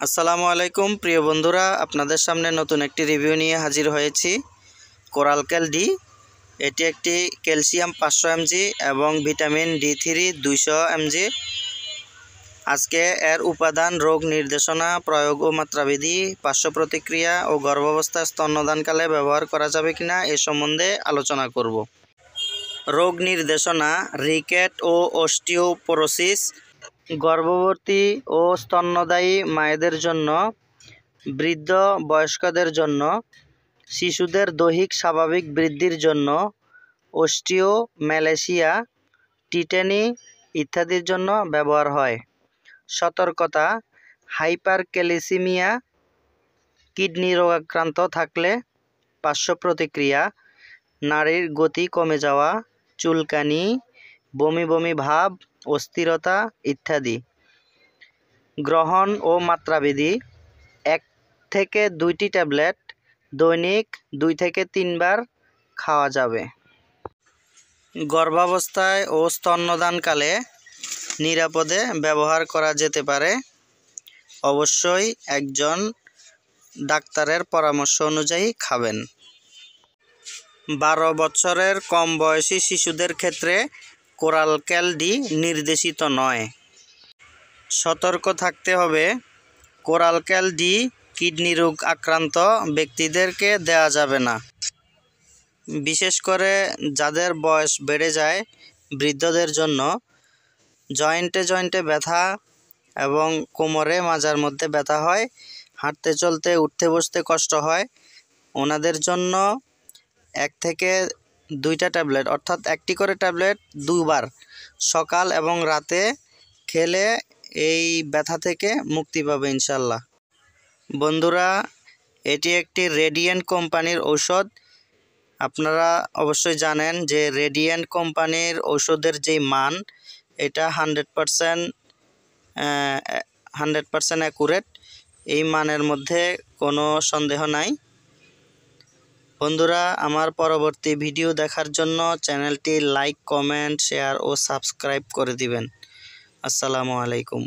আসসালামু আলাইকুম প্রিয় বন্ধুরা, আপনাদের সামনে নতুন একটি রিভিউ নিয়ে হাজির হয়েছি। কোরালক্যাল ডি, এটি একটি ক্যালসিয়াম 500 mg এবং ভিটামিন D3 200 mg। আজকে এর উপাদান, রোগ নির্দেশনা, প্রয়োগ ও মাত্রাবিধি, পার্শ্ব প্রতিক্রিয়া ও গর্ভাবস্থা স্তন্যদানকালে ব্যবহার করা যাবে কিনা এ সম্বন্ধে আলোচনা করব। রোগ নির্দেশনা: রিকেট ও অস্টিওপোরোসিস গর্ভবতী ও স্তন্যদায়ী মায়েদের জন্য, বৃদ্ধ বয়স্কদের জন্য, শিশুদের দৈহিক স্বাভাবিক বৃদ্ধির জন্য, অস্টিওম্যালেশিয়া, টিটেনি ইত্যাদির জন্য ব্যবহার হয়। সতর্কতা: হাইপারক্যালসিমিয়া, কিডনি রোগাক্রান্ত থাকলে, পার্শ্ব প্রতিক্রিয়া: নাড়ির গতি কমে যাওয়া, চুলকানি, বমি বমি ভাব, অস্থিরতা ইত্যাদি। গ্রহণ ও মাত্রাবিধি: 1 থেকে 2টি ট্যাবলেট দৈনিক 2 থেকে 3 বার খাওয়া যাবে। গর্ভাবস্থায় ও স্তন্যদানকালে নিরাপদে ব্যবহার করা যেতে পারে। অবশ্যই একজন ডাক্তারের পরামর্শ অনুযায়ী খাবেন। 12 বছরের কম বয়সী শিশুদের ক্ষেত্রে কোরালক্যাল ডি নির্দেশিত নয়। সতর্ক থাকতে হবে, কোরালক্যাল ডি কিডনি রোগ আক্রান্ত ব্যক্তিদেরকে দেওয়া যাবে না। বিশেষ করে যাদের বয়স বেড়ে যায়, বৃদ্ধদের জন্য। জয়েন্টে জয়েন্টে ব্যথা এবং কোমরে মাজার মধ্যে ব্যথা হয়, হাঁটতে চলতে উঠতে বসতে কষ্ট হয়, ওনাদের জন্য 1 থেকে 2টা ট্যাবলেট, অর্থাৎ 1টি করে ট্যাবলেট 2 বার সকাল এবং রাতে খেলে এই ব্যথা থেকে মুক্তি পাবে ইনশাল্লাহ। বন্ধুরা, এটি একটি রেডিয়েন্ট কোম্পানির ঔষধ। আপনারা অবশ্যই জানেন যে রেডিয়েন্ট কোম্পানির ঔষধের যেই মান, এটা 100% অ্যাকুরেট। এই মানের মধ্যে কোনো সন্দেহ নাই। বন্ধুরা, আমার পরবর্তী ভিডিও দেখার জন্য চ্যানেলটি লাইক, কমেন্ট, শেয়ার ও সাবস্ক্রাইব করে দিবেন। আসসালামু আলাইকুম।